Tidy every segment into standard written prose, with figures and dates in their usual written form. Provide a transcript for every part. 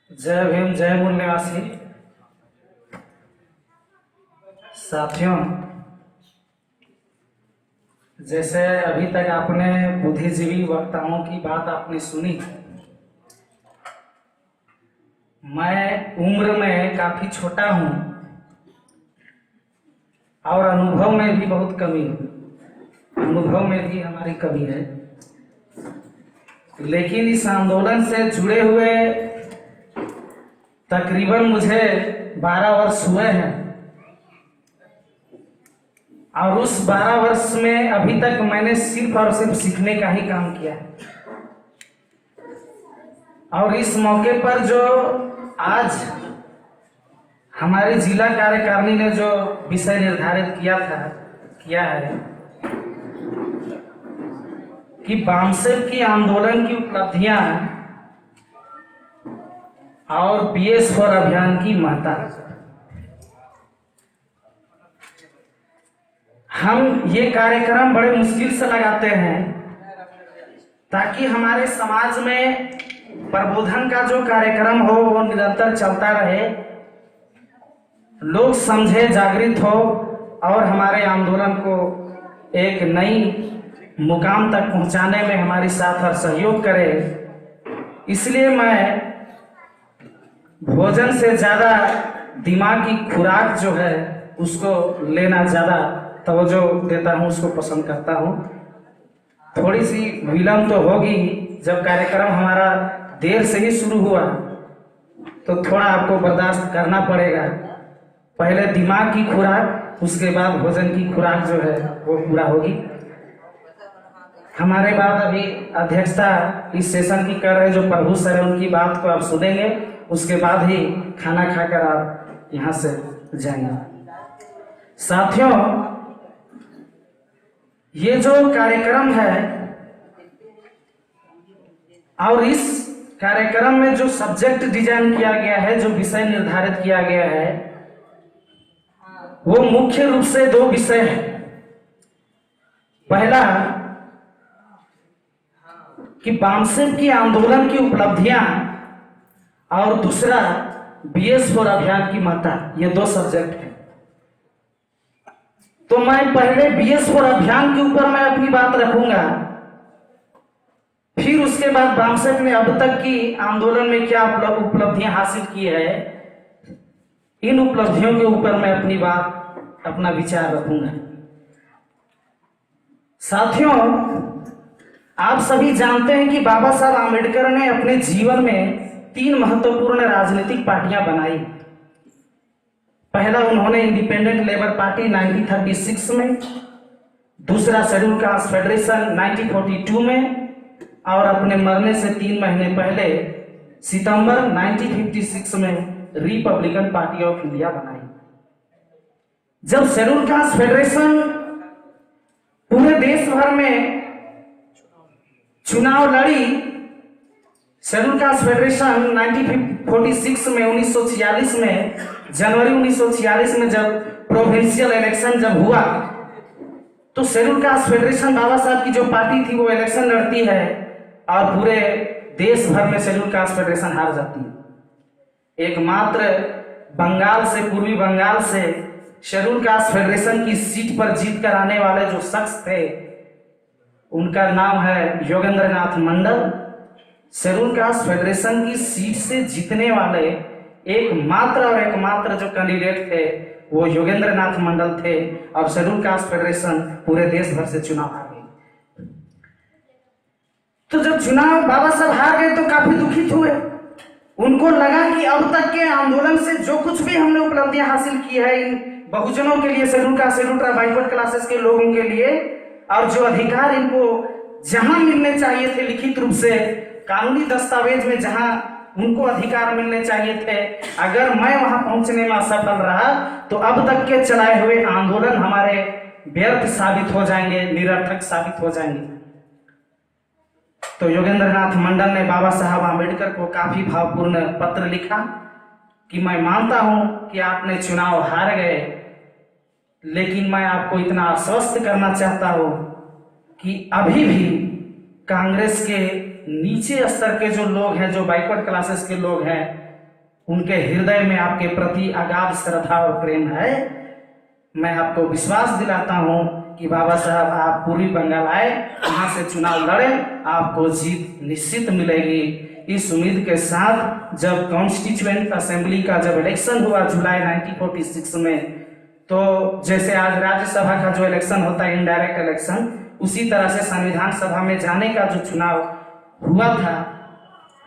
जय भीम, जय मूल निवासी साथियों। जैसे अभी तक आपने बुद्धिजीवी वक्ताओं की बात आपने सुनी, मैं उम्र में काफी छोटा हूं और अनुभव में भी बहुत कमी है। अनुभव में भी हमारी कमी है, लेकिन इस आंदोलन से जुड़े हुए तकरीबन मुझे 12 वर्ष हुए हैं और उस 12 वर्ष में अभी तक मैंने सिर्फ और सिर्फ सीखने का ही काम किया है। और इस मौके पर जो आज हमारी जिला कार्यकारिणी ने जो विषय निर्धारित किया है कि बामसेब की आंदोलन की उपलब्धियां और PS4 अभियान की महत्ता, हम ये कार्यक्रम बड़े मुश्किल से लगाते हैं ताकि हमारे समाज में प्रबोधन का जो कार्यक्रम हो वो निरंतर चलता रहे, लोग समझे, जागृत हो और हमारे आंदोलन को एक नई मुकाम तक पहुंचाने में हमारी साथ और सहयोग करे। इसलिए मैं भोजन से ज्यादा दिमाग की खुराक जो है उसको लेना ज्यादा तवज्जो देता हूं, उसको पसंद करता हूं। थोड़ी सी विलंब तो होगी, जब कार्यक्रम हमारा देर से ही शुरू हुआ तो थोड़ा आपको बर्दाश्त करना पड़ेगा। पहले दिमाग की खुराक, उसके बाद भोजन की खुराक जो है वो पूरा होगी। हमारे बाद अभी अध्यक्षता इस सेशन की कर रहे जो प्रभु सर है, उनकी बात को आप सुनेंगे, उसके बाद ही खाना खाकर आप यहां से जाएंगे। साथियों, ये जो कार्यक्रम है और इस कार्यक्रम में जो सब्जेक्ट डिजाइन किया गया है, जो विषय निर्धारित किया गया है, वो मुख्य रूप से 2 विषय है। पहला कि बामसेब की आंदोलन की उपलब्धियां और दूसरा PS4 अभियान की महत्ता, ये 2 सब्जेक्ट है। तो मैं पहले PS4 अभियान के ऊपर मैं अपनी बात रखूंगा, फिर उसके बाद बामसेब ने अब तक की आंदोलन में क्या उपलब्धियां हासिल की है, इन उपलब्धियों के ऊपर मैं अपनी बात, अपना विचार रखूंगा। साथियों, आप सभी जानते हैं कि बाबा साहब आम्बेडकर ने अपने जीवन में 3 महत्वपूर्ण राजनीतिक पार्टियां बनाई। पहला उन्होंने इंडिपेंडेंट लेबर पार्टी 1936 में, दूसरा शेड्यूल कास्ट फेडरेशन 1942 में और अपने मरने से 3 महीने पहले सितंबर 1956 में रिपब्लिकन पार्टी ऑफ इंडिया बनाई। जब शेड्यूल कास्ट फेडरेशन पूरे देश भर में चुनाव लड़ी, शेड्यूल कास्ट फेडरेशन 1946 में 1946 में जनवरी 1946 में जब प्रोविंशियल इलेक्शन जब हुआ तो शेड्यूल कास्ट फेडरेशन बाबा साहब की जो पार्टी थी वो इलेक्शन लड़ती है और पूरे देश भर में शेड्यूल कास्ट फेडरेशन हार जाती है। एकमात्र बंगाल से, पूर्वी बंगाल से शेड्यूल कास्ट फेडरेशन की सीट पर जीत कर आने वाले जो शख्स थे उनका नाम है योगेंद्र नाथ मंडल। शेड्यूल कास्ट फेडरेशन की सीट से जीतने वाले एकमात्र जो कैंडिडेट थे वो योगेंद्र नाथ मंडल थे और शेड्यूल कास्ट फेडरेशन पूरे देश भर से चुनाव हार गई। तो जब चुनाव बाबा साहब हार गए तो काफी दुखित हुए। उनको लगा कि अब तक के आंदोलन से जो कुछ भी हमने उपलब्धियां हासिल की है इन बहुजनों के लिए, schedule caste, schedule tribe, backward classes के लोगों के लिए, और जो अधिकार इनको जहां मिलने चाहिए थे लिखित रूप से कानूनी दस्तावेज में, जहां उनको अधिकार मिलने चाहिए थे, अगर मैं वहां पहुंचने में असफल रहा तो अब तक के चलाए हुए आंदोलन हमारे व्यर्थ साबित हो जाएंगे, निरर्थक साबित हो जाएंगे। तो योगेंद्र नाथ मंडल ने बाबा साहब आम्बेडकर को काफी भावपूर्ण पत्र लिखा कि मैं मानता हूं कि आपने चुनाव हार गए, लेकिन मैं आपको इतना आश्वस्त करना चाहता हूं कि अभी भी कांग्रेस के नीचे स्तर के जो लोग हैं, जो बैकवर्ड क्लासेस के लोग हैं, उनके हृदय में आपके प्रति अगाध श्रद्धा और प्रेम है। मैं आपको विश्वास दिलाता हूं कि बाबा साहब आप पूर्वी बंगाल आए, वहां से चुनाव लड़े, आपको जीत निश्चित मिलेगी। इस उम्मीद के साथ जब कॉन्स्टिट्यूएंट असेंबली का जब इलेक्शन हुआ जुलाई 1946 में, तो जैसे आज राज्यसभा का जो इलेक्शन होता है इनडायरेक्ट इलेक्शन, उसी तरह से संविधान सभा में जाने का जो चुनाव हुआ था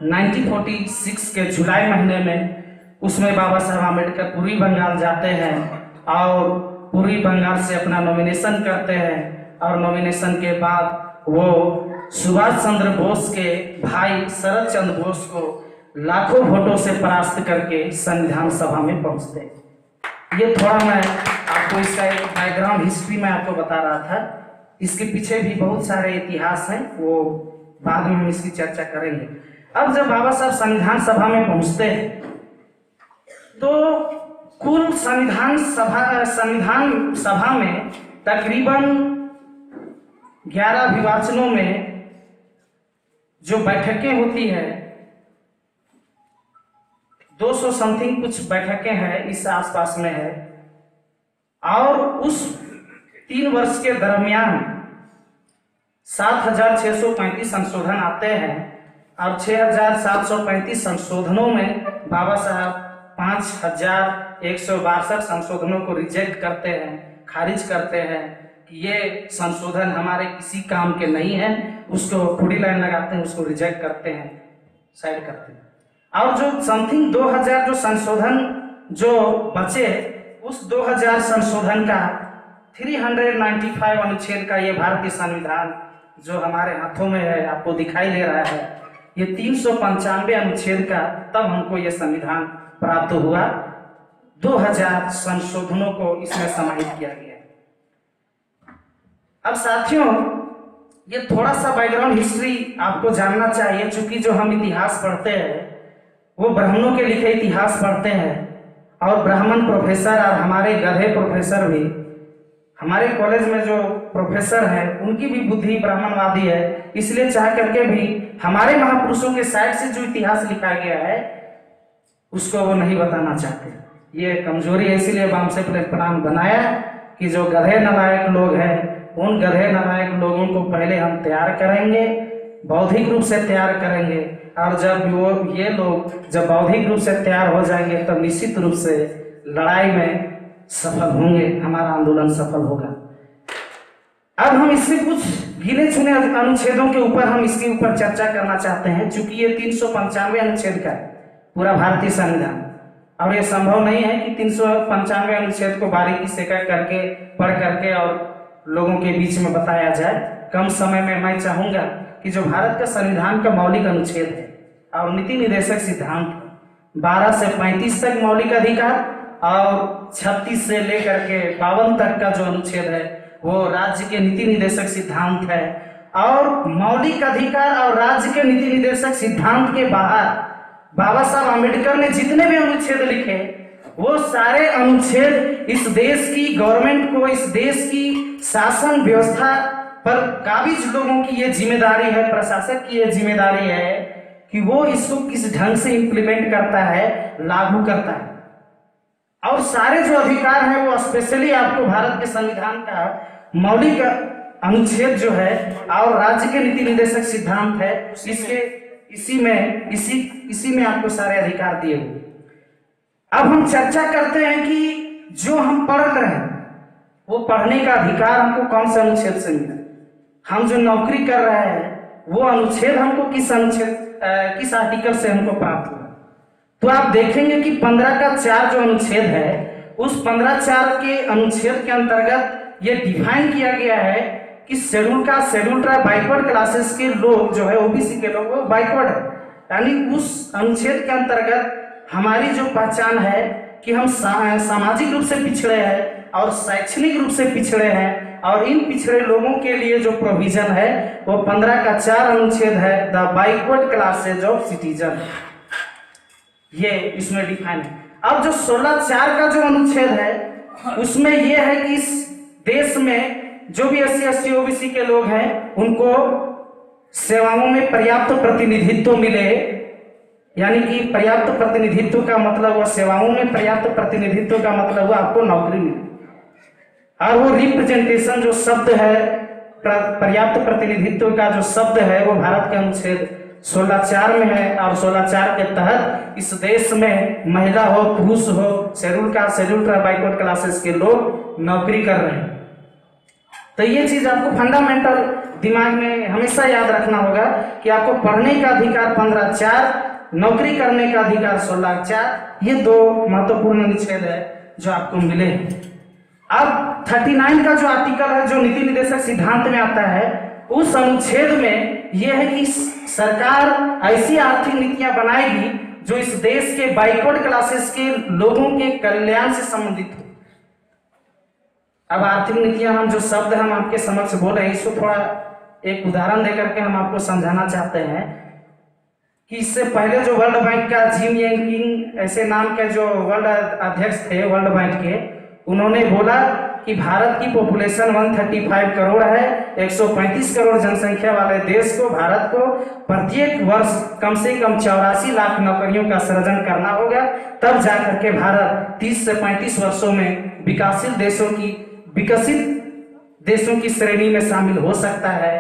1946 के जुलाई महीने में, उसमें बाबा साहब आम्बेडकर पूर्वी बंगाल जाते हैं और पूर्वी बंगाल से अपना नॉमिनेशन करते हैं। और नॉमिनेशन के बाद वो सुभाष चंद्र बोस के भाई शरद चंद्र बोस को लाखों वोटों से परास्त करके संविधान सभा में पहुंचते हैं। ये थोड़ा मैं आपको इसका एक बैकग्राउंड हिस्ट्री में आपको बता रहा था। इसके पीछे भी बहुत सारे इतिहास हैं, वो बाद में हम इसकी चर्चा करेंगे। अब जब बाबा साहब संविधान सभा में पहुंचते हैं तो कुल संविधान सभा में तकरीबन 11 अभिभाषणों में जो बैठकें होती है, 200 समथिंग कुछ बैठकें हैं, इस आसपास में है। और उस 3 वर्ष के दरमियान 7,635 संशोधन आते हैं और 6,735 संशोधनों में बाबा साहब 5,162 संशोधनों को रिजेक्ट करते हैं, खारिज करते हैं कि ये संशोधन हमारे किसी काम के नहीं है, उसको पूरी लाइन लगाते हैं, उसको रिजेक्ट करते हैं, साइड करते हैं। और जो समथिंग 2000 जो संशोधन जो बचे, उस 2000 संशोधन का 395 अनुच्छेद का ये भारतीय संविधान जो हमारे हाथों में है, आपको दिखाई दे रहा है, ये 395 अनुच्छेद का तब हमको ये संविधान प्राप्त हुआ। 2000 संशोधनों को इसमें समाहित किया गया। अब साथियों, ये थोड़ा सा बैकग्राउंड हिस्ट्री आपको जानना चाहिए, चूंकि जो हम इतिहास पढ़ते हैं वो ब्राह्मणों के लिखे इतिहास पढ़ते हैं, और ब्राह्मण प्रोफेसर और हमारे गधे प्रोफेसर भी, हमारे कॉलेज में जो प्रोफेसर हैं उनकी भी बुद्धि ब्राह्मणवादी है, इसलिए चाह करके भी हमारे महापुरुषों के साइड से जो इतिहास लिखा गया है उसको वो नहीं बताना चाहते। ये कमजोरी है, इसीलिए हमसे प्लान बनाया कि जो गधे नालायक लोग हैं उन गधे नालायक लोगों को पहले हम तैयार करेंगे, बौद्धिक रूप से तैयार करेंगे, और जब ये लोग जब बौद्धिक रूप से तैयार हो जाएंगे तब निश्चित रूप से लड़ाई में सफल होंगे, हमारा आंदोलन सफल होगा। अब हम इससे कुछ गिने चुने अनुच्छेदों के ऊपर हम इसके ऊपर चर्चा करना चाहते हैं, चूंकि ये 395 अनुच्छेद का पूरा भारतीय संविधान, और ये संभव नहीं है कि 395 अनुच्छेद को बारीकी से करके पढ़ करके और लोगों के बीच में बताया जाए। कम समय में मैं चाहूंगा कि जो भारत का संविधान का मौलिक अनुच्छेद है और नीति निर्देशक सिद्धांत 12 से 35 तक मौलिक अधिकार, और 36 से लेकर के 52 तक का जो अनुच्छेद है वो राज्य के नीति निर्देशक सिद्धांत है। और मौलिक अधिकार और राज्य के नीति निर्देशक सिद्धांत के बाहर बाबा साहब आम्बेडकर ने जितने भी अनुच्छेद लिखे, वो सारे अनुच्छेद इस देश की गवर्नमेंट को, इस देश की शासन व्यवस्था पर काबिज लोगों की ये जिम्मेदारी है, प्रशासक की ये जिम्मेदारी है कि वो इसको किस ढंग से इंप्लीमेंट करता है, लागू करता है। और सारे जो अधिकार हैं वो स्पेशली आपको भारत के संविधान का मौलिक अनुच्छेद जो है और राज्य के नीति निर्देशक सिद्धांत है, इसी में आपको सारे अधिकार दिए हुए। अब हम चर्चा करते हैं कि जो हम पढ़ रहे हैं वो पढ़ने का अधिकार हमको कौन से अनुच्छेद से मिला, हम जो नौकरी कर रहे हैं वो अनुच्छेद हमको किस आर्टिकल से हमको प्राप्त हुआ। तो आप देखेंगे कि 15 का 4 जो अनुच्छेद है, उस 15(4) के अनुच्छेद के अंतर्गत ये डिफाइन किया गया है कि शेड्यूल ट्राइब बैकवर्ड क्लासेस के लोग जो है, ओबीसी के लोग, वो बैकवर्ड है। यानी उस अनुच्छेद के अंतर्गत हमारी जो पहचान है कि हम सामाजिक रूप से पिछड़े हैं और शैक्षणिक रूप से पिछड़े हैं, और इन पिछड़े लोगों के लिए जो प्रोविजन है वो 15 का 4 अनुच्छेद है, the backward classes of citizen, ये इसमें डिफाइन है। अब जो 16(4) का जो अनुच्छेद है उसमें यह है कि इस देश में जो भी SC/ST OBC के लोग हैं उनको सेवाओं में पर्याप्त प्रतिनिधित्व मिले, यानी कि पर्याप्त प्रतिनिधित्व का मतलब हुआ सेवाओं में पर्याप्त प्रतिनिधित्व का मतलब हुआ आपको नौकरी मिली। और वो रिप्रेजेंटेशन जो शब्द है, पर्याप्त प्रतिनिधित्व का जो शब्द है वो भारत के अनुच्छेद 16(4) में है। और 16(4) के तहत इस देश में महिला हो पुरुष हो, schedule caste schedule tribe backward classes के लोग नौकरी कर रहे हैं। तो ये चीज आपको फंडामेंटल दिमाग में हमेशा याद रखना होगा कि आपको पढ़ने का अधिकार 15(4), नौकरी करने का अधिकार 16(4), ये दो महत्वपूर्ण अनुच्छेद है जो आपको मिले। अब 39 का जो आर्टिकल है जो नीति निर्देशक सिद्धांत में आता है, उस अनुच्छेद में यह है कि सरकार ऐसी आर्थिक नीतियां बनाएगी जो इस देश के बैकवर्ड क्लासेस के लोगों के कल्याण से संबंधित हो। अब आर्थिक नीतियां हम जो शब्द हम आपके समक्ष बोल रहे हैं, इसको थोड़ा एक उदाहरण देकर के हम आपको समझाना चाहते हैं कि इससे पहले जो वर्ल्ड बैंक का जिम यांकिंग ऐसे नाम के जो वर्ल्ड अध्यक्ष थे वर्ल्ड बैंक के, उन्होंने बोला कि भारत की पॉपुलेशन 135 करोड़ है। 135 करोड़ जनसंख्या वाले देश को, भारत को प्रत्येक वर्ष कम से कम 84 लाख नौकरियों का सृजन करना होगा, तब जाकर के भारत 30 से 35 वर्षों में विकसित देशों की श्रेणी में शामिल हो सकता है।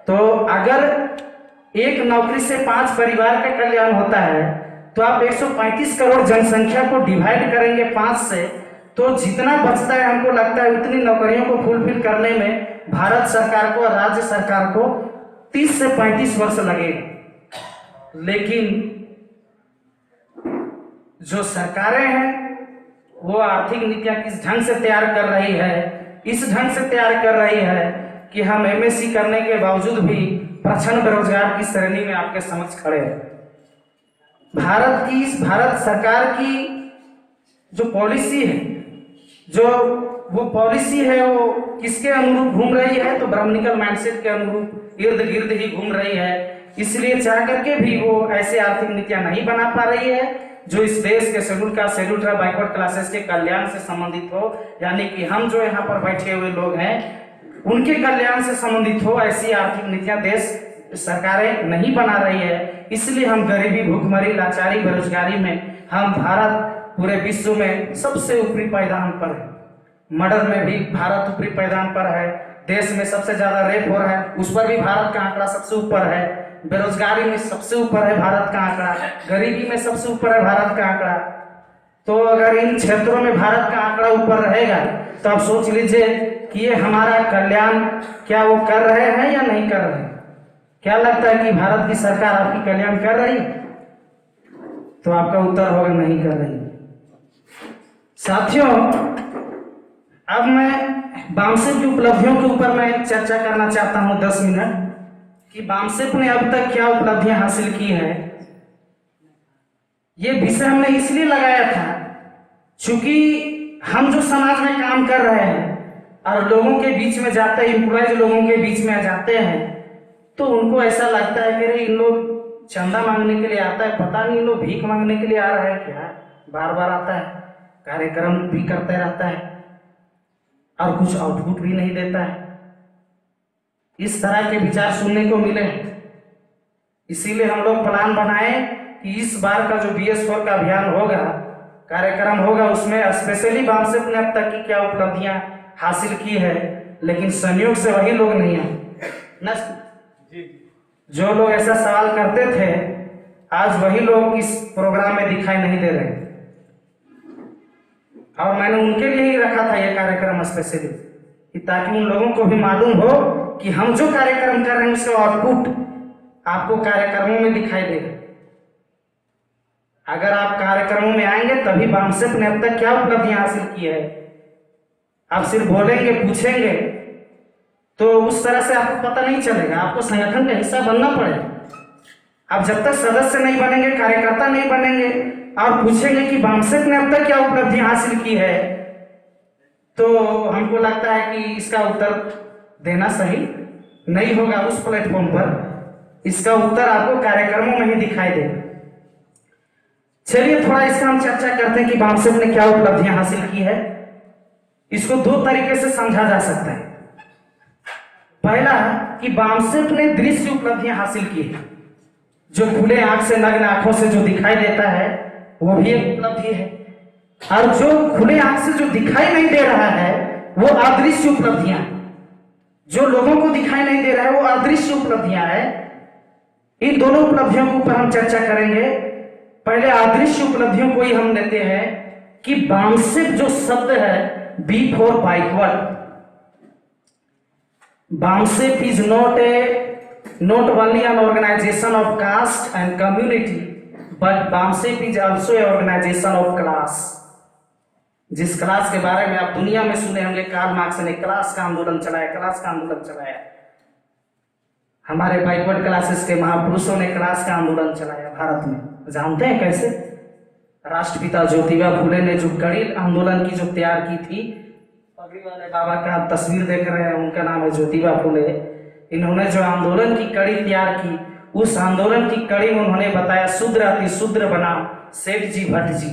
तो अगर एक नौकरी से 5 परिवार का कल्याण होता है, तो आप 135 करोड़ जनसंख्या को डिवाइड करेंगे 5 से, तो जितना बचता है हमको लगता है उतनी नौकरियों को फुलफिल करने में भारत सरकार को और राज्य सरकार को 30 से 35 वर्ष लगेगा। लेकिन जो सरकारें हैं वो आर्थिक नीतियां किस ढंग से तैयार कर रही है, इस ढंग से तैयार कर रही है कि हम एमएससी करने के बावजूद भी प्रचंड बेरोजगार की श्रेणी में आपके समक्ष खड़े हैं। भारत सरकार की जो पॉलिसी है, जो वो पॉलिसी है वो किसके अनुरूप घूम रही है, तो ब्राह्मणिकल माइंडसेट के अनुरूप इर्द गिर्द ही घूम रही है। इसलिए चाह करके भी वो ऐसे आर्थिक नीतियां नहीं बना पा रही है जो इस देश के schedule caste schedule tribe backward classes के कल्याण से संबंधित हो, यानी कि हम जो यहाँ पर बैठे हुए लोग हैं उनके कल्याण से संबंधित हो। ऐसी आर्थिक नीतियां देश सरकारें नहीं बना रही है। इसलिए हम गरीबी, भूखमरी, लाचारी, बेरोजगारी में हम भारत पूरे विश्व में सबसे ऊपरी पायदान पर है। मर्डर में भी भारत ऊपरी पायदान पर है। देश में सबसे ज्यादा रेप हो रहा है, उस पर भी भारत का आंकड़ा सबसे ऊपर है। बेरोजगारी में सबसे ऊपर है भारत का आंकड़ा, गरीबी में सबसे ऊपर है भारत का आंकड़ा। तो अगर इन क्षेत्रों में भारत का आंकड़ा ऊपर रहेगा तो आप सोच लीजिए कि ये हमारा कल्याण क्या वो कर रहे हैं या नहीं कर रहे हैं। क्या लगता है कि भारत की सरकार आपकी कल्याण कर रही है? तो आपका उत्तर होगा नहीं कर रही। साथियों, अब मैं बामसेप की उपलब्धियों के ऊपर मैं चर्चा करना चाहता हूं 10 मिनट कि बामसेप ने अब तक क्या उपलब्धियां हासिल की है। ये विषय हमने इसलिए लगाया था क्योंकि हम जो समाज में काम कर रहे हैं और लोगों के बीच में जाते हैं, एम्प्लॉयज लोगों के बीच में जाते हैं, तो उनको ऐसा लगता है कि इन लोग चंदा मांगने के लिए आता है, पता नहीं इन लोग भीख मांगने के लिए आ रहा है क्या, बार बार आता है, कार्यक्रम भी करते रहता है और कुछ आउटपुट भी नहीं देता है। इस तरह के विचार सुनने को मिले। इसीलिए हम लोग प्लान बनाए कि इस बार का जो BS4 का अभियान होगा, कार्यक्रम होगा, उसमें स्पेशली बामसेप ने अब तक की क्या उपलब्धियां हासिल की है, लेकिन संयोग से वही लोग नहीं आए। जो लोग ऐसा सवाल करते थे आज वही लोग इस प्रोग्राम में दिखाई नहीं दे रहे, और मैंने उनके लिए ही रखा था यह कार्यक्रम स्पेशली कि ताकि उन लोगों को भी मालूम हो कि हम जो कार्यक्रम कर रहे हैं उसका आउटपुट आपको कार्यक्रमों में दिखाई देगा। अगर आप कार्यक्रमों में आएंगे तभी बामसेप ने अब तक क्या उपलब्धियां हासिल की है। आप सिर्फ बोलेंगे, पूछेंगे तो उस तरह से आपको पता नहीं चलेगा। आपको संगठन का हिस्सा बनना पड़ेगा। आप जब तक सदस्य नहीं बनेंगे, कार्यकर्ता नहीं बनेंगे और पूछेंगे कि बामसेप ने अब तक क्या उपलब्धियां हासिल की है, तो हमको लगता है कि इसका उत्तर देना सही नहीं होगा उस प्लेटफॉर्म पर। इसका उत्तर आपको कार्यक्रमों में ही दिखाई देगा। चलिए थोड़ा इसका हम चर्चा करते हैं कि बामसेप ने क्या उपलब्धियां हासिल की है। इसको 2 तरीके से समझा जा सकता है। पहला कि बामसेप ने दृश्य उपलब्धियां हासिल की है। जो खुले आंख से नग्न आंखों से जो दिखाई देता है वो भी एक उपलब्धि है, और जो खुले आंख से जो दिखाई नहीं दे रहा है वो अदृश्य उपलब्धियां, जो लोगों को दिखाई नहीं दे रहा है वो अदृश्य उपलब्धियां है। इन दोनों उपलब्धियों के ऊपर हम चर्चा करेंगे। पहले अदृश्य उपलब्धियों को ही हम लेते हैं कि बामसेप जो शब्द है, B for backward. BAMCEF is not only an organization of caste and community, but BAMSEP is also a organization of class। जिस क्लास के बारे में आप दुनिया में सुने होंगे, कार्ल मार्क्स ने क्लास का आंदोलन चलाया, क्लास का आंदोलन चलाया। हमारे बैकवर्ड क्लासेस के महापुरुषों ने क्लास का आंदोलन चलाया भारत में। जानते हैं कैसे? राष्ट्रपिता ज्योतिबा फुले ने जो कड़ी आंदोलन की जो तैयार की थी, पगड़ी वाले बाबा का आप तस्वीर देख रहे हैं, उनका नाम है ज्योतिबा फुले। इन्होंने जो आंदोलन की कड़ी तैयार की, उस आंदोलन की कड़ी में उन्होंने बताया शूद्र अति शूद्र बनाओ, सेठ जी भट्ट जी।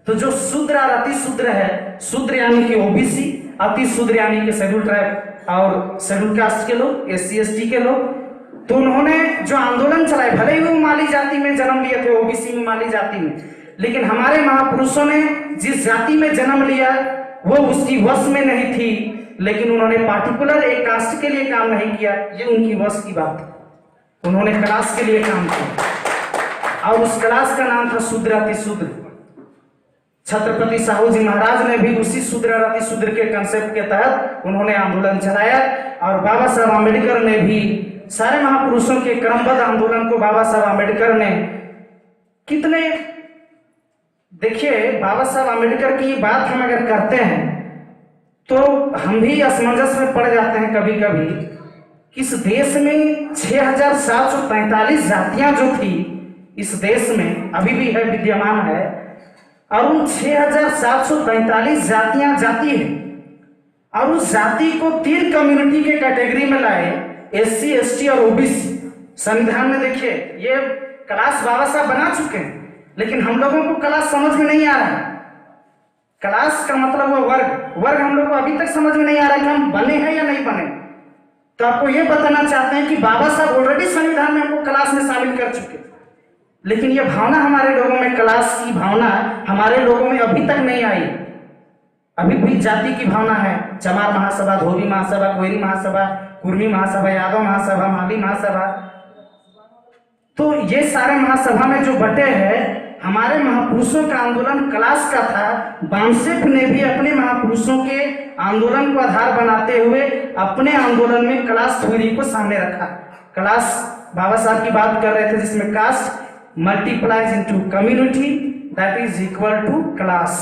तो जो शूद्र और अति शूद्र है, शूद्र यानी कि ओबीसी, अति शूद्र यानी कि शेड्यूल ट्राइब और शेड्यूल कास्ट के लोग, SC ST के लोग। तो उन्होंने जो आंदोलन चलाए, भले ही वो माली जाति में जन्म लिए थे, ओबीसी में, माली जाति में, लेकिन हमारे महापुरुषों ने जिस जाति में जन्म लिया वो उसकी वश में नहीं थी, लेकिन उन्होंने पार्टिकुलर एक कास्ट के लिए काम नहीं किया, ये उनकी वश की बात है। उन्होंने क्लास के लिए काम किया और उस क्लास का नाम था शूद्र अति शूद्र। छत्रपति साहू जी महाराज ने भी उसी शूद्र और अति शूद्र के कंसेप्ट के तहत उन्होंने आंदोलन चलाया, और बाबा साहब आम्बेडकर ने भी सारे महापुरुषों के क्रमबद्ध आंदोलन को बाबा साहब आम्बेडकर ने कितने, देखिए बाबा साहब आम्बेडकर की बात हम अगर करते हैं तो हम भी असमंजस में पड़ जाते हैं कभी कभी। इस देश में 6743 जातियां जो थी इस देश में अभी भी है, विद्यमान है, और उन 6743 जातियां जाति है, और उस जाति को 3 कम्युनिटी के कैटेगरी में लाए, SC ST और OBC। संविधान में देखिए ये क्लास बाबा साहब बना चुके हैं, लेकिन हम लोगों को क्लास समझ में नहीं आ रहा है। क्लास का मतलब वो वर्ग हम लोग को अभी तक समझ में नहीं आ रहा है कि हम बने हैं या नहीं बने। तो आपको ये बताना चाहते हैं कि बाबा साहब ऑलरेडी संविधान में हमको क्लास में शामिल कर चुके, लेकिन ये भावना हमारे लोगों में, क्लास की भावना हमारे लोगों में अभी तक नहीं आई। अभी भी जाति की भावना है। चमार महासभा, धोबी महासभा, कोयरी महासभा, कुर्मी महासभा, यादव महासभा, माली महासभा, तो ये सारे महासभा में जो बटे हैं, हमारे महापुरुषों का आंदोलन क्लास का था। बामसेप ने भी अपने महापुरुषों के आंदोलन को आधार बनाते हुए अपने आंदोलन में क्लास थ्योरी को सामने रखा। क्लास बाबा साहब की बात कर रहे थे, जिसमें caste multiplies into community that is equal to class.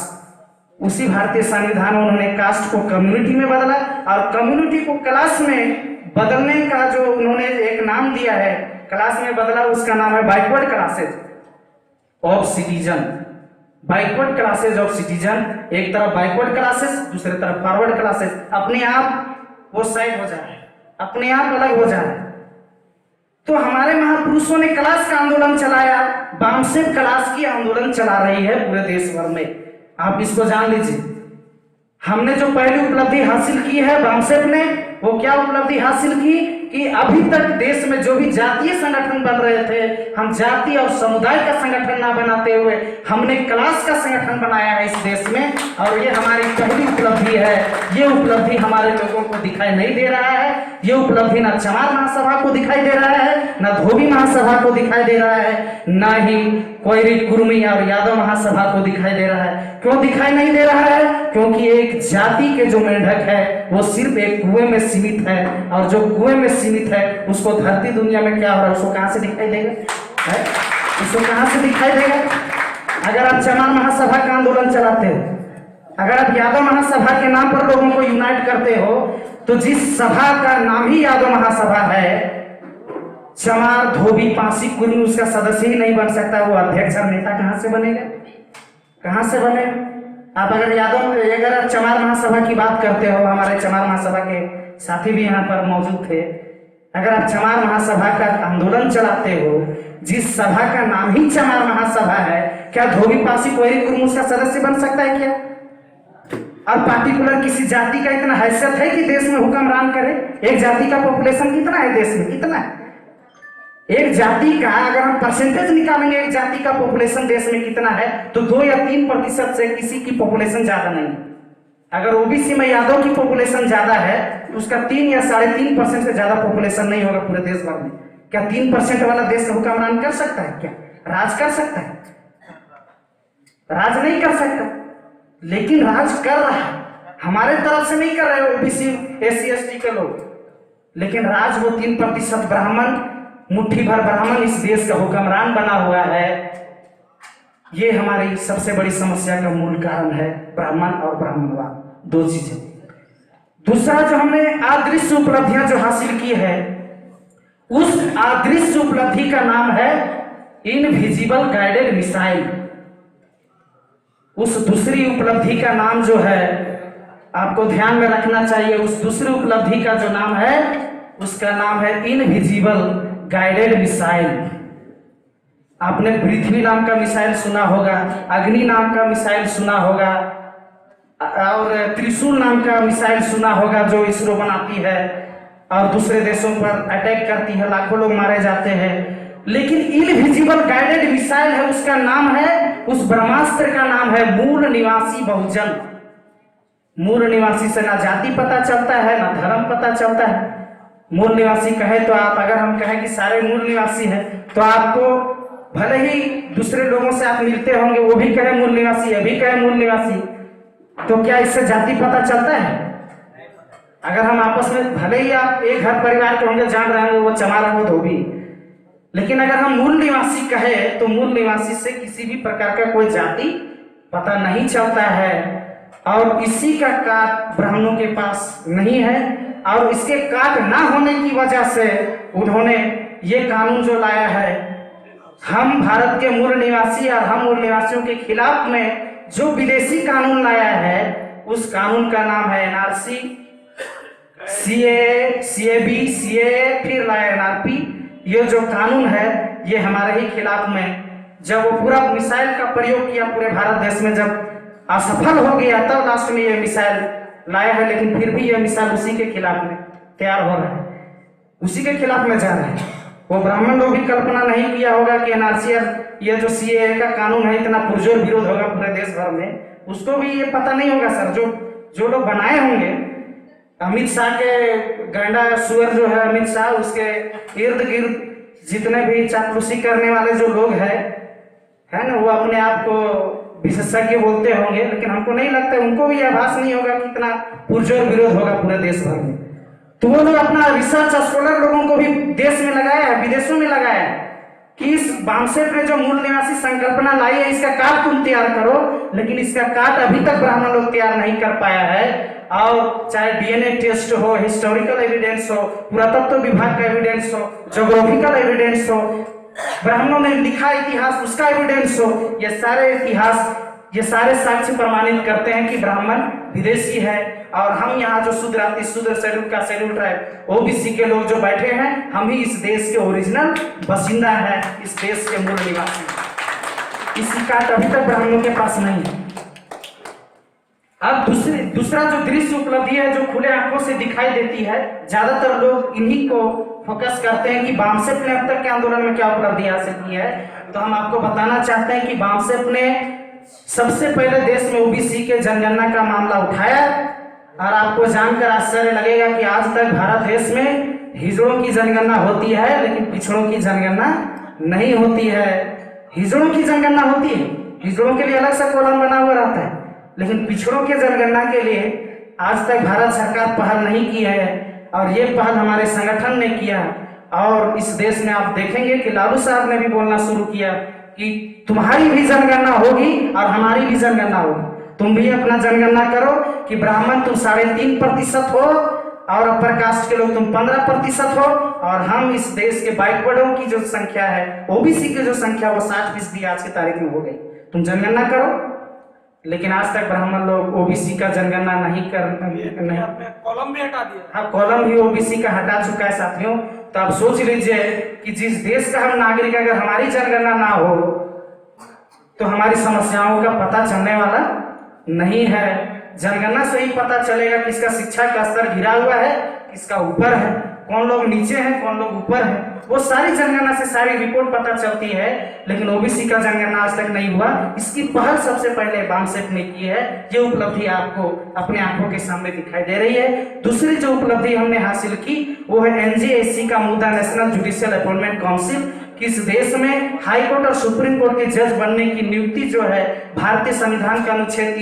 उसी भारतीय संविधान में उन्होंने कास्ट को कम्युनिटी में बदला और कम्युनिटी को क्लास में बदलने का जो उन्होंने एक नाम दिया है, क्लास में बदला, उसका नाम है backward classes of citizen. Backward classes of citizen, एक तरफ बैकवर्ड क्लासेस, दूसरी तरफ फॉरवर्ड क्लासेस, अपने आप वो साइड हो जाए, अपने आप अलग हो जाए। तो हमारे महापुरुषों ने क्लास का आंदोलन चलाया, बामसेप क्लास की आंदोलन चला रही है पूरे देश भर में। आप इसको जान लीजिए। हमने जो पहली उपलब्धि हासिल की है बामसेप ने, वो क्या उपलब्धि हासिल की कि अभी तक देश में जो भी जातीय संगठन बन रहे थे, हम जाति और समुदाय का संगठन ना बनाते हुए हमने क्लास का संगठन बनाया है इस देश में, और ये हमारी पहली उपलब्धि है। ये उपलब्धि हमारे लोगों को दिखाई नहीं दे रहा है। ये उपलब्धि ना चमार महासभा को दिखाई दे रहा है, ना धोबी महासभा को दिखाई दे रहा है, ना ही कोयरी, कुर्मी और यादव महासभा को दिखाई दे रहा है। क्यों दिखाई नहीं दे रहा है? क्योंकि एक जाति के जो मेंढक है वो सिर्फ एक कुएं में सीमित है, और जो कुएं में सीमित है उसको धरती दुनिया में क्या हो रहा है उसको कहां से दिखाई देगा? उसको कहां से दिखाई देगा? अगर आप चमार महासभा का आंदोलन चलाते हो, अगर आप यादव महासभा के नाम पर लोगों को यूनाइट करते हो, तो जिस सभा का नाम ही यादव महासभा है, चमार, धोबी, पांसी, कुर्मी उसका सदस्य ही नहीं बन सकता, वो अध्यक्ष और नेता कहां से बनेगा? कहां से बनेगा? आप अगर अगर चमार महासभा की बात करते हो, हमारे चमार महासभा के साथी भी यहाँ पर मौजूद थे, अगर आप चमार महासभा का आंदोलन चलाते हो, जिस सभा का नाम ही चमार महासभा है, क्या धोबी, पांसी, कोयरी, कुर्मी उसका सदस्य बन सकता है क्या? और पार्टिकुलर किसी जाति का इतना हैसियत है कि देश में हुक्मरान करे? एक जाति का पॉपुलेशन कितना है देश में? कितना है? एक जाति का अगर हम परसेंटेज निकालेंगे, एक जाति का पॉपुलेशन देश में कितना है, तो 2 या 3% से किसी की पॉपुलेशन ज्यादा नहीं। अगर ओबीसी में यादव की पॉपुलेशन ज्यादा है तो उसका 3 या 3.5% से ज्यादा पॉपुलेशन नहीं होगा पूरे देश भर में। क्या 3% वाला देश हुक्मरान कर सकता है? क्या राज कर सकता है? राज नहीं कर सकता, लेकिन राज कर रहा है। हमारे तरफ से नहीं कर रहे ओबीसी एससी एसटी के लोग, लेकिन राज वो 3% ब्राह्मण, मुट्ठी भर ब्राह्मण इस देश का हुक्मरान बना हुआ है। ये हमारी सबसे बड़ी समस्या का मूल कारण है, ब्राह्मण और ब्राह्मणवाद, 2 चीजें। दूसरा जो हमने अदृश्य उपलब्धियां जो हासिल की है, उस अदृश्य उपलब्धि का नाम है इनविजिबल गाइडेड मिसाइल। उस दूसरी उपलब्धि का नाम जो है, आपको ध्यान में रखना चाहिए, उस दूसरी उपलब्धि का जो नाम है उसका नाम है इनविजिबल गाइडेड मिसाइल। आपने पृथ्वी नाम का मिसाइल सुना होगा, अग्नि नाम का मिसाइल सुना होगा, और त्रिशूल नाम का मिसाइल सुना होगा जो इसरो बनाती है और दूसरे देशों पर अटैक करती है, लाखों लोग मारे जाते हैं। लेकिन इनविजिबल गाइडेड मिसाइल है, उसका नाम है, उस ब्रह्मास्त्र का नाम है मूल निवासी बहुजन। मूल निवासी से ना जाति पता चलता है, ना धर्म पता चलता है। मूल निवासी कहे तो आप, अगर हम कहें कि सारे मूल निवासी हैं, तो आपको भले ही दूसरे लोगों से आप मिलते होंगे, वो भी कहे मूल निवासी, ये भी कहे मूल निवासी, तो क्या इससे जाति पता चलता है? अगर हम आपस में, भले ही आप एक घर परिवार के होंगे, जान रहे होंगे वो चमारा हो धोबी, लेकिन अगर हम मूल निवासी कहे तो मूल निवासी से किसी भी प्रकार का कोई जाति पता नहीं चलता है। और इसी का काट ब्राह्मणों के पास नहीं है, और इसके काट ना होने की वजह से उन्होंने ये कानून जो लाया है, हम भारत के मूल निवासी और हम मूल निवासियों के खिलाफ में जो विदेशी कानून लाया है, उस कानून का नाम है एनआरसी, सीए, सीएबी, सीए, फिर लाया एनआरपी। ये जो कानून है ये हमारे ही खिलाफ में, जब वो पूरा मिसाइल का प्रयोग किया पूरे भारत देश में, जब असफल हो गया, तब लास्ट में ये मिसाइल लाया है। लेकिन फिर भी ये मिसाइल उसी के खिलाफ में तैयार हो रहा है, उसी के खिलाफ में जा रहा है। वो ब्राह्मण लोग भी कल्पना नहीं किया होगा कि एनआरसी, ये जो सीए का कानून है, इतना पुरजोर विरोध होगा पूरे देश भर में। उसको भी ये पता नहीं होगा सर, जो लोग बनाए होंगे, अमित शाह के गंडा सुअर जो है अमित शाह, उसके इर्द गिर्द जितने भी चापलूसी करने वाले जो लोग हैं, है ना, वो अपने आप को विशेषज्ञ बोलते होंगे, लेकिन हमको नहीं लगता, उनको भी आभास नहीं होगा कि इतना पुरजोर विरोध होगा पूरे देश भर में। तो वो लोग अपना रिसर्च स्कॉलर लोगों को भी देश में लगाया है, विदेशों में लगाया है कि इस बामसेट में जो मूल निवासी संकल्पना लाई है, इसका कार्ड तुम तैयार करो। लेकिन इसका कार्ड अभी तक ब्राह्मण लोग तैयार नहीं कर पाया है। और चाहे डीएनए टेस्ट हो, हिस्टोरिकल एविडेंस हो, पुरातत्व विभाग का एविडेंस हो, ज्योग्राफिकल एविडेंस हो, ब्राह्मणों ने लिखा इतिहास उसका एविडेंस हो, ये सारे इतिहास, ये सारे साक्ष्य प्रमाणित करते हैं कि ब्राह्मण विदेशी है। और हम यहाँ जो शूद्र शेड्यूल का शेड्यूल ट्राइब ओबीसी के लोग जो बैठे हैं, हम ही इस देश के ओरिजिनल बसिंदा है, इस देश के मूल निवासी। इसी का अभी तक ब्राह्मणों के पास नहीं है। अब दूसरा जो दृश्य उपलब्धि है जो खुले आंखों से दिखाई देती है, ज्यादातर लोग इन्हीं को फोकस करते हैं कि बामसेफ ने अब तक के आंदोलन में क्या उपलब्धि हासिल की है। तो हम आपको बताना चाहते हैं कि बामसेफ ने सबसे पहले देश में ओबीसी के जनगणना का मामला उठाया। और आपको जानकर आश्चर्य लगेगा कि आज तक भारत देश में हिजड़ों की जनगणना होती है, लेकिन पिछड़ों की जनगणना नहीं होती है। हिजड़ों की जनगणना होती है, हिजड़ों के लिए अलग सा कॉलम बना हुआ रहता है, लेकिन पिछड़ों के जनगणना के लिए आज तक भारत सरकार पहल नहीं की है। और ये पहल हमारे संगठन ने किया। और इस देश में आप देखेंगे कि लालू साहब ने भी बोलना शुरू किया कि तुम्हारी भी जनगणना होगी और हमारी भी जनगणना होगी, तुम भी अपना जनगणना करो कि ब्राह्मण तुम 3.5% हो और अपर कास्ट के लोग तुम 15% हो, और हम इस देश के बैकवर्डों की जो संख्या है, ओबीसी की जो संख्या, वो 60% आज की तारीख में हो गई। तुम जनगणना करो। लेकिन आज तक ब्राह्मण लोग ओबीसी का जनगणना नहीं कॉलम भी हटा दिया। हाँ, कॉलम भी ओबीसी का हटा चुका है साथियों। तो आप सोच लीजिए कि जिस देश का हम नागरिक, अगर हमारी जनगणना ना हो तो हमारी समस्याओं का पता चलने वाला नहीं है। जनगणना से ही पता चलेगा किसका शिक्षा का स्तर गिरा हुआ है, किसका ऊपर है, कौन लोग नीचे हैं, कौन लोग ऊपर हैं, वो सारी जनगणना से सारी रिपोर्ट पता चलती है। लेकिन ओबीसी का जनगणना आज तक नहीं हुआ। इसकी पहल सबसे पहले बामसेफ ने की है। ये उपलब्धि आपको अपने आंखों के सामने दिखाई दे रही है। दूसरी जो उपलब्धि हमने हासिल की वो है एनजेएससी का मुद्दा, नेशनल जुडिशियल अपॉइंटमेंट काउंसिल। किस देश में हाई कोर्ट और सुप्रीम कोर्ट के जज बनने की नियुक्ति जो है भारतीय संविधान का अनुच्छेद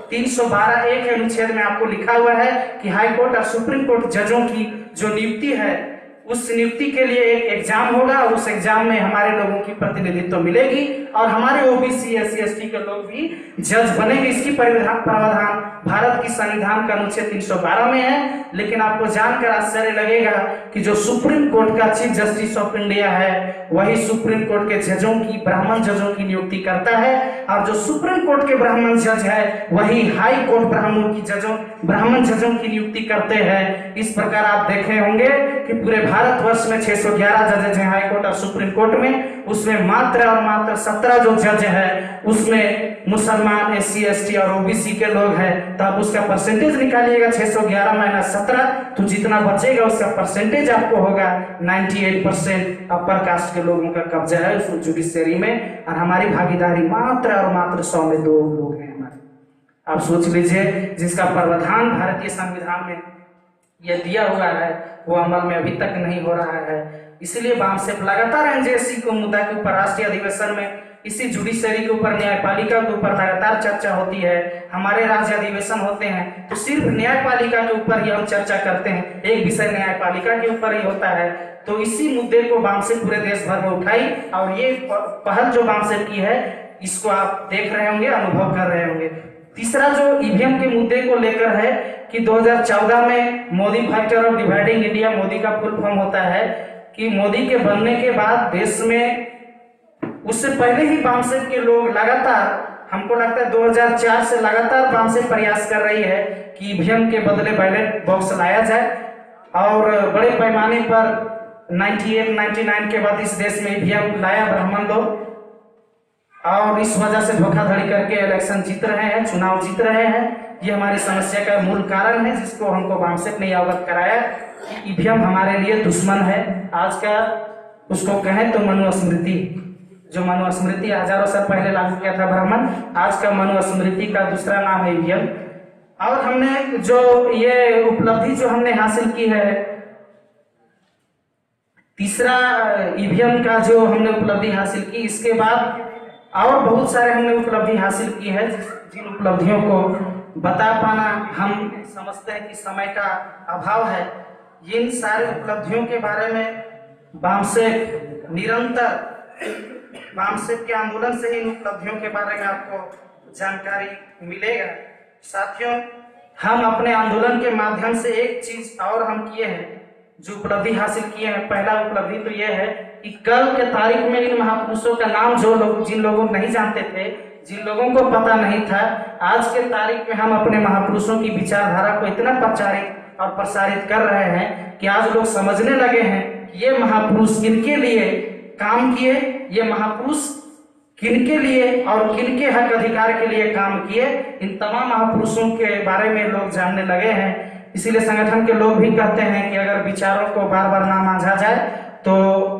312(1) के अनुच्छेद में आपको लिखा हुआ है कि हाई कोर्ट और सुप्रीम कोर्ट जजों की जो नियुक्ति है उस नियुक्ति के लिए एक एग्जाम होगा और उस एग्जाम में हमारे लोगों की प्रतिनिधित्व मिलेगी और हमारे ओबीसी एससी एसटी के लोग भी जज बनेंगे। इसकी प्रावधान भारत की संविधान का अनुच्छेद 312 में है। लेकिन आपको जानकर आश्चर्य लगेगा कि जो सुप्रीम कोर्ट का चीफ जस्टिस ऑफ इंडिया है वही सुप्रीम कोर्ट के जजों की, ब्राह्मण जजों की नियुक्ति करता है और जो सुप्रीम कोर्ट के ब्राह्मण जज है वही हाई कोर्ट ब्राह्मण जजों की नियुक्ति करते हैं। इस प्रकार आप देखे होंगे कि पूरे भारतवर्ष में 611 जजेज हैं हाई कोर्ट और सुप्रीम कोर्ट में, उसमें मात्र और मात्र 17 जो जज है उसमें मुसलमान, एससी एसटी और ओबीसी के लोग हैं। तो आप उसका परसेंटेज निकालिएगा 611 माइनस 17, तो जितना बचेगा उसका परसेंटेज आपको होगा 98% अपर कास्ट के लोगों का कब्जा है उस जुडिशरी में और हमारी भागीदारी मात्र और मात्र 100 में 2 लोग हैं हमारे। आप सोच लीजिए, जिसका प्रावधान भारतीय संविधान में यह दिया हुआ है वो अमल में अभी तक नहीं हो रहा है। इसलिए बामसेफ लगातार एनजेएससी को मुद्दा के ऊपर राष्ट्रीय अधिवेशन में, इसी जुडिशरी के ऊपर, न्यायपालिका के ऊपर लगातार चर्चा होती है। हमारे राज्य अधिवेशन होते हैं तो सिर्फ न्यायपालिका के ऊपर ही हम चर्चा करते हैं, एक विषय न्यायपालिका के ऊपर ही होता है। तो इसी मुद्दे को बामसेफ पूरे देश भर में उठाई और ये पहल जो बामसेफ की है इसको आप देख रहे होंगे, अनुभव कर रहे होंगे। तीसरा जो ईवीएम के मुद्दे को लेकर है कि 2014 में Modi factor of dividing India, Modi का फुल फॉर्म होता है कि मोदी के बनने के बाद देश में, उससे पहले ही बामसेफ के लोग लगातार, हमको लगता है 2004 से लगातार बामसेफ प्रयास कर रही है कि ईवीएम के बदले बैलेट बॉक्स लाया जाए और बड़े पैमाने पर 98-99 के बाद इस देश में ईवीएम लाया ब्राह्मण लोग और इस वजह से धोखाधड़ी करके इलेक्शन जीत रहे हैं, चुनाव जीत रहे हैं। ये हमारी समस्या का मूल कारण है जिसको हमको बामसेफ ने अवगत कराया कि ईवीएम हमारे लिए दुश्मन है। आज का उसको कहें तो मनुस्मृति, जो मनुस्मृति हजारों साल पहले लागू किया था ब्राह्मण, आज का मनुस्मृति का दूसरा नाम है ईवीएम। और हमने जो ये उपलब्धि जो हमने हासिल की है, तीसरा ईवीएम का जो हमने उपलब्धि हासिल की, इसके बाद और बहुत सारे हमने उपलब्धि हासिल की है जिन उपलब्धियों को बता पाना हम समझते हैं कि समय का अभाव है। इन सारे उपलब्धियों के बारे में बामसेफ निरंतर, बामसेफ के आंदोलन से ही इन उपलब्धियों के बारे में आपको जानकारी मिलेगा। साथियों, हम अपने आंदोलन के माध्यम से एक चीज और हम किए हैं, जो उपलब्धि हासिल किए हैं। पहला उपलब्धि तो यह है कि कल के तारीख में इन महापुरुषों का नाम जो लोग, जिन लोगों नहीं जानते थे, जिन लोगों को पता नहीं था, आज के तारीख में हम अपने महापुरुषों की विचारधारा को इतना प्रचारित और प्रसारित कर रहे हैं कि आज लोग समझने लगे हैं कि ये महापुरुष किनके लिए काम किए, ये महापुरुष किनके लिए और किनके हक अधिकार के लिए काम किए। इन तमाम महापुरुषों के बारे में लोग जानने लगे हैं। इसीलिए संगठन के लोग भी कहते हैं कि अगर विचारों को बार बार ना मांझा जाए तो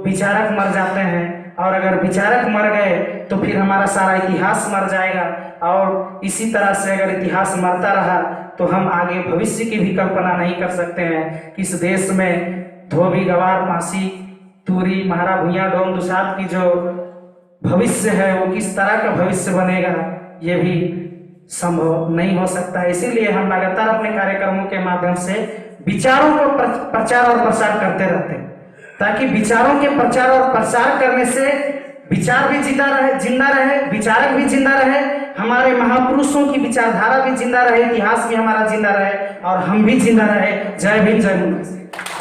विचारक मर जाते हैं और अगर विचारक मर गए तो फिर हमारा सारा इतिहास मर जाएगा और इसी तरह से अगर इतिहास मरता रहा तो हम आगे भविष्य की भी कल्पना नहीं कर सकते हैं कि इस देश में धोबी, गवार, पासी, तूरी, महारा, भुइया, डोम, दुसाध की जो भविष्य है वो किस तरह का भविष्य बनेगा ये भी संभव नहीं हो सकता। इसीलिए हम लगातार अपने कार्यक्रमों के माध्यम से विचारों को प्रचार और प्रसार करते रहते हैं, ताकि विचारों के प्रचार और प्रसार करने से विचार भी जिंदा रहे, विचारक भी जिंदा रहे, हमारे महापुरुषों की विचारधारा भी जिंदा रहे, इतिहास भी हमारा जिंदा रहे और हम भी जिंदा रहे। जय भीम, जय भारत।